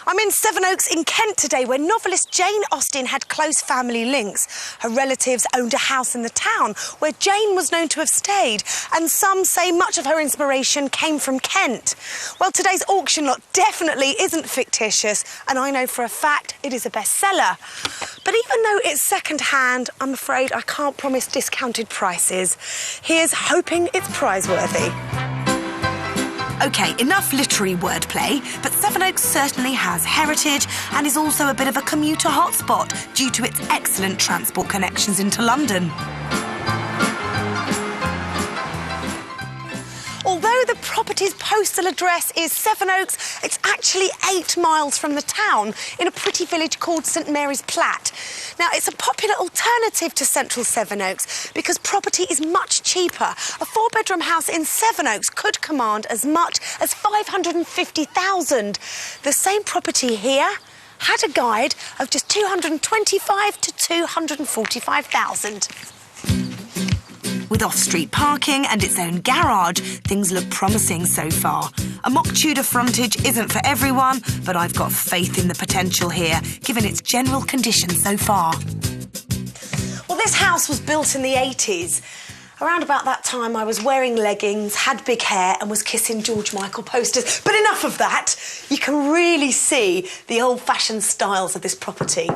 I'm in Sevenoaks in Kent today, where novelist Jane Austen had close family links. Her relatives owned a house in the town where Jane was known to have stayed, and some say much of her inspiration came from Kent. Well, today's auction lot definitely isn't fictitious, and I know for a fact it is a bestseller. But even though it's second-hand, I'm afraid I can't promise discounted prices. Here's hoping it's prize-worthy. OK, enough literary wordplay, but Sevenoaks certainly has heritage and is also a bit of a commuter hotspot due to its excellent transport connections into London. Although the property's postal address is Sevenoaks, it's actually 8 miles from the town in a pretty village called St Mary's Platt. Now, it's a popular alternative to central Sevenoaks because property is much cheaper. A 4-bedroom house in Sevenoaks could command as much as $550,000. The same property here had a guide of just $225,000 to $245,000. With off-street parking and its own garage, things look promising so far. A mock Tudor frontage isn't for everyone, but I've got faith in the potential here, given its general condition so far. Well, this house was built in the 80s. Around about that time, I was wearing leggings, had big hair and was kissing George Michael posters. But enough of that. You can really see the old-fashioned styles of this property.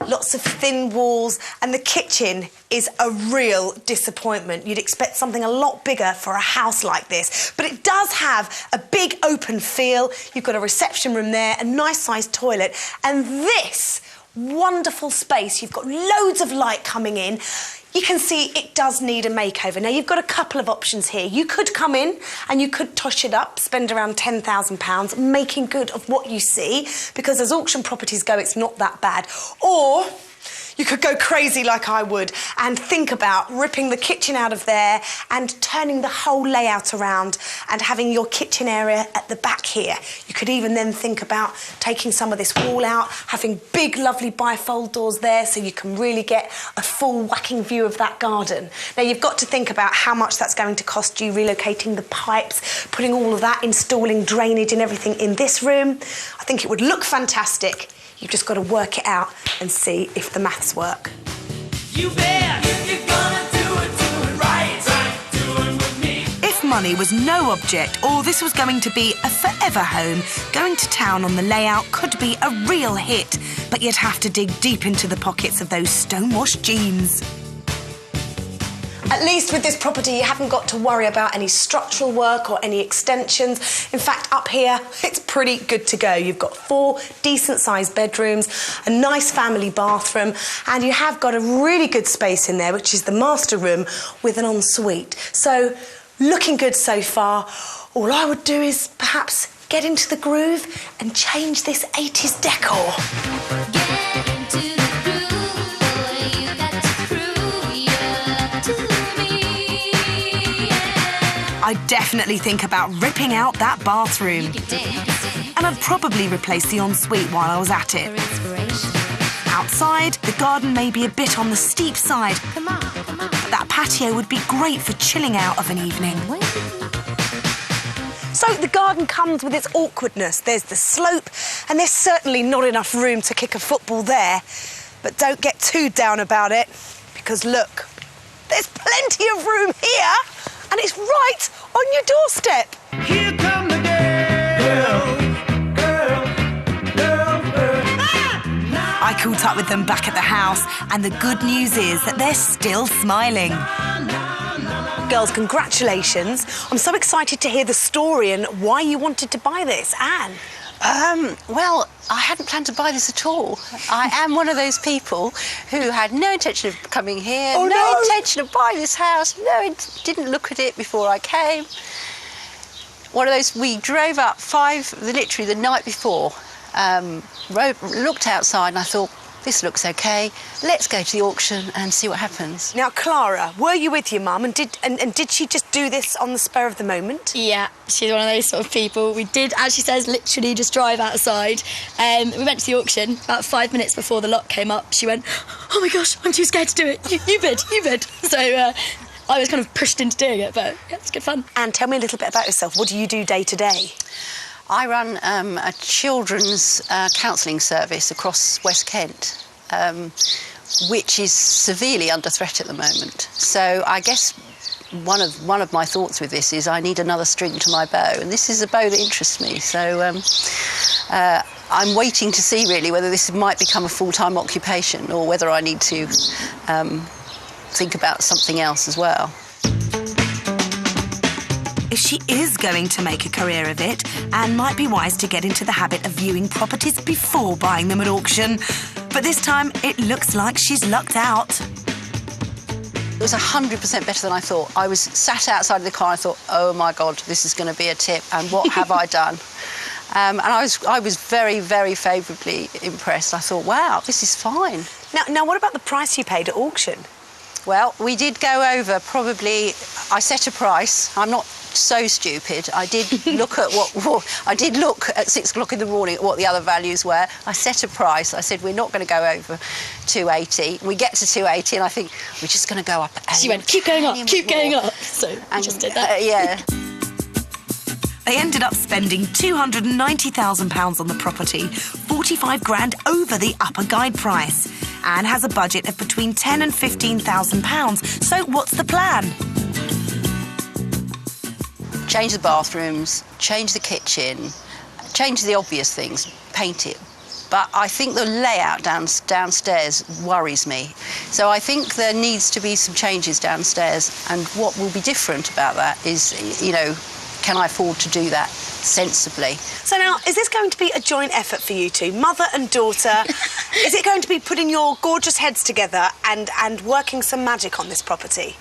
Lots of thin walls, and the kitchen is a real disappointment. You'd expect something a lot bigger for a house like this. But it does have a big open feel. You've got a reception room there, a nice-sized toilet, and this wonderful space. You've got loads of light coming in. You can see it does need a makeover. Now, you've got a couple of options here. You could come in and you could tosh it up, spend around £10,000, making good of what you see, because as auction properties go, it's not that bad. Or you could go crazy like I would and think about ripping the kitchen out of there and turning the whole layout around and having your kitchen area at the back here. You could even then think about taking some of this wall out, having big, lovely bifold doors there so you can really get a full whacking view of that garden. Now, you've got to think about how much that's going to cost you, relocating the pipes, putting all of that, installing drainage and everything in this room. I think it would look fantastic. You've just got to work it out and see if the maths work. You bet you're gonna do it right. Do it with me. If money was no object, or this was going to be a forever home, going to town on the layout could be a real hit, but you'd have to dig deep into the pockets of those stonewashed jeans. At least with this property, you haven't got to worry about any structural work or any extensions. In fact, up here, it's pretty good to go. You've got 4 decent-sized bedrooms, a nice family bathroom, and you have got a really good space in there, which is the master room with an ensuite. So, looking good so far. All I would do is perhaps get into the groove and change this 80s decor. Get into the groove, boy, you got to prove you're to me. I'd definitely think about ripping out that bathroom. And I'd probably replace the ensuite while I was at it. Outside, the garden may be a bit on the steep side, but that patio would be great for chilling out of an evening. So the garden comes with its awkwardness. There's the slope, and there's certainly not enough room to kick a football there. But don't get too down about it, because look, there's plenty of room here, and it's right on your doorstep. Here come the girls. I caught up with them back at the house, and the good news is that they're still smiling. Girls, congratulations. I'm so excited to hear the story and why you wanted to buy this. Anne? Well, I hadn't planned to buy this at all. I am one of those people who had no intention of coming here, no intention of buying this house, didn't look at it before I came. One of those, we drove up literally the night before, looked outside and I thought, this looks okay, let's go to the auction and see what happens. Now, Clara, were you with your mum and did she just do this on the spur of the moment? Yeah, she's one of those sort of people. We did, as she says, literally just drive outside. We went to the auction about 5 minutes before the lot came up. She went, oh my gosh, I'm too scared to do it. You bid. So I was kind of pushed into doing it, but yeah, it's good fun. And tell me a little bit about yourself. What do you do day to day? I run a children's counselling service across West Kent, which is severely under threat at the moment. So I guess one of my thoughts with this is I need another string to my bow, and this is a bow that interests me. So I'm waiting to see really whether this might become a full-time occupation or whether I need to think about something else as well. If she is going to make a career of it, Anne might be wise to get into the habit of viewing properties before buying them at auction. But this time, it looks like she's lucked out. It was 100% better than I thought. I was sat outside of the car and I thought, oh my God, this is going to be a tip, and what have I done? And I was very, very favourably impressed. I thought, wow, this is fine. Now, what about the price you paid at auction? Well, we did go over probably. I set a price. I'm not so stupid. I did look at I did look at 6 o'clock in the morning at what the other values were. I set a price. I said we're not going to go over 280. We get to 280, and I think we're just going to go up. She went, keep going up, keep going up. So I just did that. Yeah. They ended up spending £290,000 on the property, 45 grand over the upper guide price. Anne has a budget of between £10,000 and £15,000. So what's the plan? Change the bathrooms, change the kitchen, change the obvious things, paint it. But I think the layout downstairs worries me. So I think there needs to be some changes downstairs, and what will be different about that is, you know, can I afford to do that sensibly? So now, is this going to be a joint effort for you two, mother and daughter? Is it going to be putting your gorgeous heads together and working some magic on this property?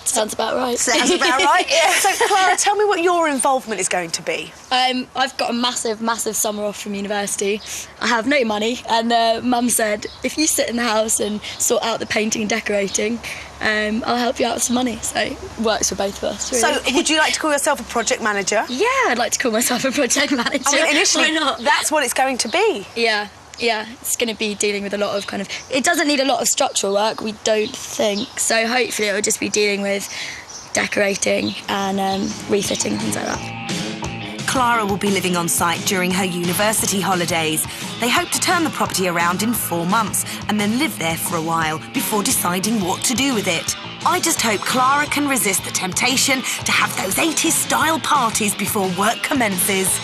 Sounds about right. Sounds about right, yeah. So, Clara, tell me what your involvement is going to be. I've got a massive summer off from university. I have no money, and Mum said, if you sit in the house and sort out the painting and decorating, I'll help you out with some money. So it works for both of us, really. So would you like to call yourself a project manager? Yeah, I'd like to call myself a project manager. I mean, initially, why not? That's what it's going to be. Yeah, it's going to be dealing with a lot of kind of... It doesn't need a lot of structural work, we don't think. So hopefully it'll just be dealing with decorating and refitting, things like that. Clara will be living on site during her university holidays. They hope to turn the property around in 4 months and then live there for a while before deciding what to do with it. I just hope Clara can resist the temptation to have those 80s style parties before work commences.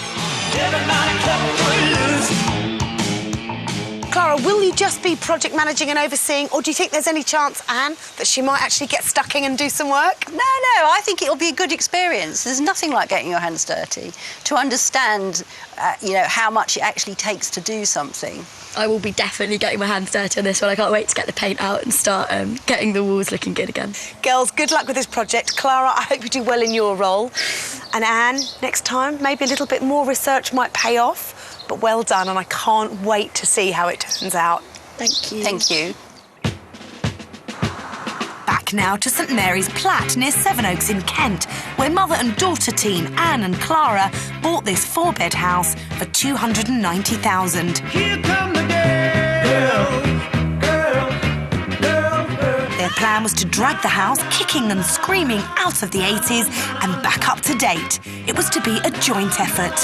Clara, will you just be project managing and overseeing, or do you think there's any chance, Anne, that she might actually get stuck in and do some work? No, I think it'll be a good experience. There's nothing like getting your hands dirty. To understand, you know, how much it actually takes to do something. I will be definitely getting my hands dirty on this one. I can't wait to get the paint out and start getting the walls looking good again. Girls, good luck with this project. Clara, I hope you do well in your role. And Anne, next time, maybe a little bit more research might pay off. But well done, and I can't wait to see how it turns out. Thank you. Thank you. Back now to St Mary's Platt near Sevenoaks in Kent, where mother and daughter team Anne and Clara bought this 4-bed house for $290,000. Here come the girls. Their plan was to drag the house, kicking and screaming, out of the 80s and back up to date. It was to be a joint effort.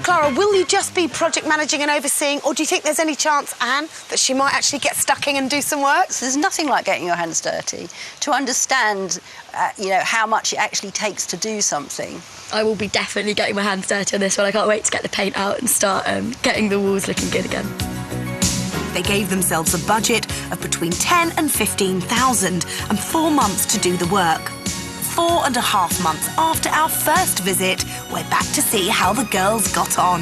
Clara, will you just be project managing and overseeing, or do you think there's any chance, Anne, that she might actually get stuck in and do some work? So there's nothing like getting your hands dirty. To understand, you know, how much it actually takes to do something. I will be definitely getting my hands dirty on this one. I can't wait to get the paint out and start getting the walls looking good again. They gave themselves a budget of between $10,000 and $15,000 and 4 months to do the work. 4.5 months after our first visit, we're back to see how the girls got on.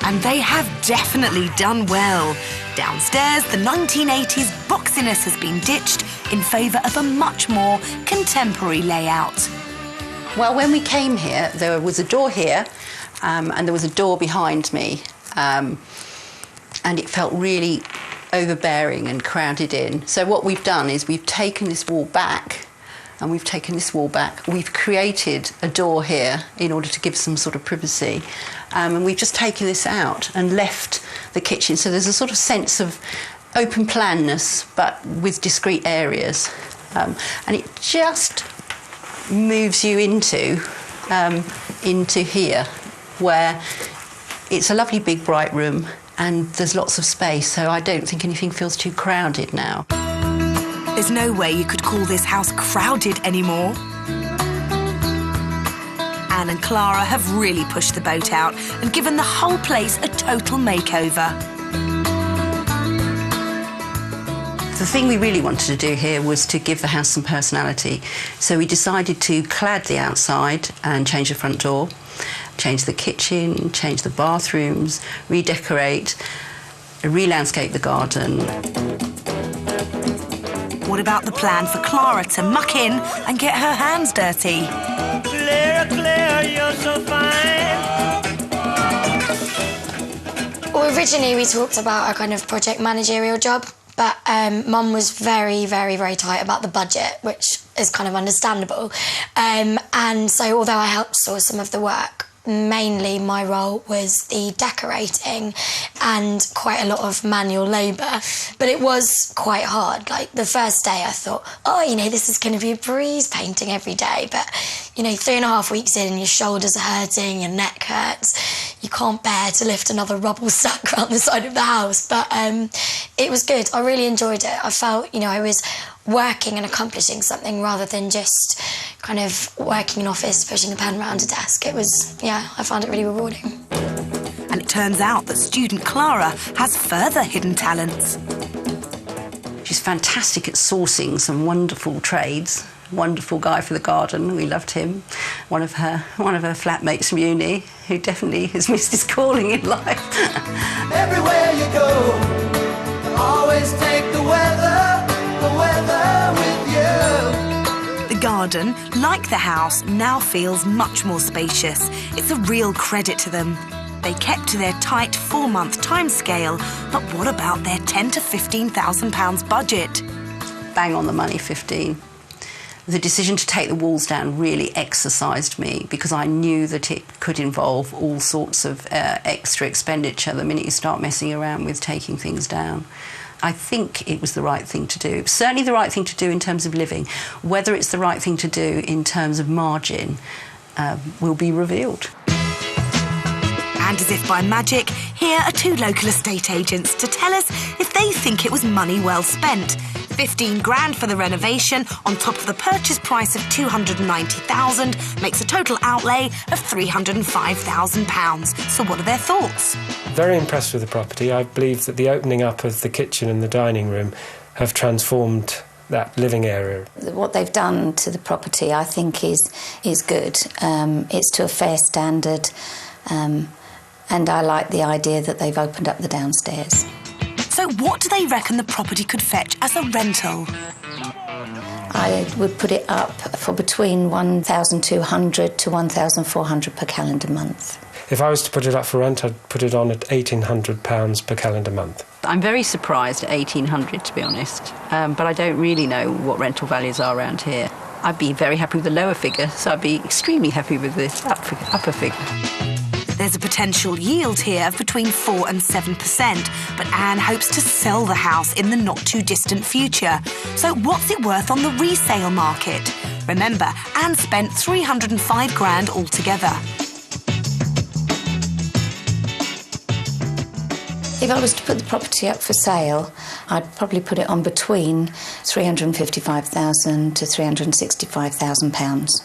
And they have definitely done well. Downstairs, the 1980s boxiness has been ditched in favour of a much more contemporary layout. Well, when we came here, there was a door here and there was a door behind me, and it felt really overbearing and crowded in. So what we've done is we've taken this wall back and we've taken this wall back. We've created a door here in order to give some sort of privacy, and we've just taken this out and left the kitchen. So there's a sort of sense of open planness, but with discrete areas, and it just moves you into here, where it's a lovely big bright room and there's lots of space, so I don't think anything feels too crowded now. There's no way you could call this house crowded anymore. Anne and Clara have really pushed the boat out and given the whole place a total makeover. The thing we really wanted to do here was to give the house some personality. So we decided to clad the outside and change the front door, change the kitchen, change the bathrooms, redecorate, re-landscape the garden. What about the plan for Clara to muck in and get her hands dirty? Clara, Clara, you're so fine. Well, originally we talked about a kind of project managerial job, but Mum was very, very, very tight about the budget, which is kind of understandable. And so although I helped source some of the work, mainly my role was the decorating and quite a lot of manual labour. But it was quite hard. Like, the first day I thought, oh, you know, this is going to be a breeze painting every day. But, you know, 3.5 weeks in, your shoulders are hurting, your neck hurts. You can't bear to lift another rubble sack around the side of the house. But it was good. I really enjoyed it. I felt, you know, I was working and accomplishing something rather than just kind of working in office, pushing a pen around a desk. It was, yeah, I found it really rewarding. And it turns out that student Clara has further hidden talents. She's fantastic at sourcing some wonderful trades. Wonderful guy for the garden, we loved him. One of her flatmates from uni, who definitely has missed his calling in life. Everywhere you go, always take the weather with you. The garden, like the house, now feels much more spacious. It's a real credit to them. They kept to their tight 4-month timescale, but what about their £10,000 to £15,000 budget? Bang on the money, 15. The decision to take the walls down really exercised me, because I knew that it could involve all sorts of extra expenditure the minute you start messing around with taking things down. I think it was the right thing to do. Certainly the right thing to do in terms of living. Whether it's the right thing to do in terms of margin will be revealed. And as if by magic, here are 2 local estate agents to tell us if they think it was money well spent. 15 grand for the renovation on top of the purchase price of £290,000 makes a total outlay of £305,000. So what are their thoughts? Very impressed with the property. I believe that the opening up of the kitchen and the dining room have transformed that living area. What they've done to the property, I think, is good. It's to a fair standard, and I like the idea that they've opened up the downstairs. So what do they reckon the property could fetch as a rental? I would put it up for between £1,200 to £1,400 per calendar month. If I was to put it up for rent, I'd put it on at £1,800 per calendar month. I'm very surprised at 1,800, to be honest, but I don't really know what rental values are around here. I'd be very happy with the lower figure, so I'd be extremely happy with this upper figure. There's a potential yield here of between 4% and 7%, but Anne hopes to sell the house in the not-too-distant future. So what's it worth on the resale market? Remember, Anne spent 305 grand altogether. If I was to put the property up for sale, I'd probably put it on between £355,000 to £365,000.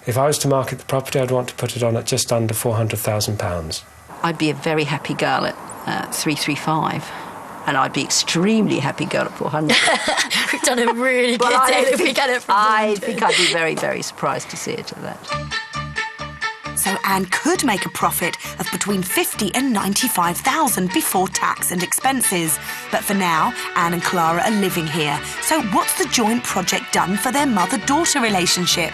If I was to market the property, I'd want to put it on at just under £400,000. I'd be a very happy girl at 335, and I'd be extremely happy girl at 400. We've done a really good deal if we get it from I think I'd be very, very surprised to see it at that. So Anne could make a profit of between £50,000 and £95,000 before tax and expenses. But for now, Anne and Clara are living here. So what's the joint project done for their mother-daughter relationship?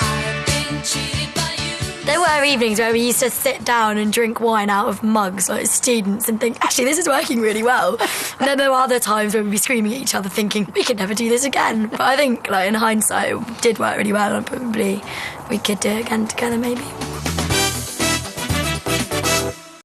I've been cheated by you. There were evenings where we used to sit down and drink wine out of mugs like students and think, actually, this is working really well. And then there were other times where we'd be screaming at each other thinking, we could never do this again. But I think, like, in hindsight, it did work really well, and probably we could do it again together, maybe.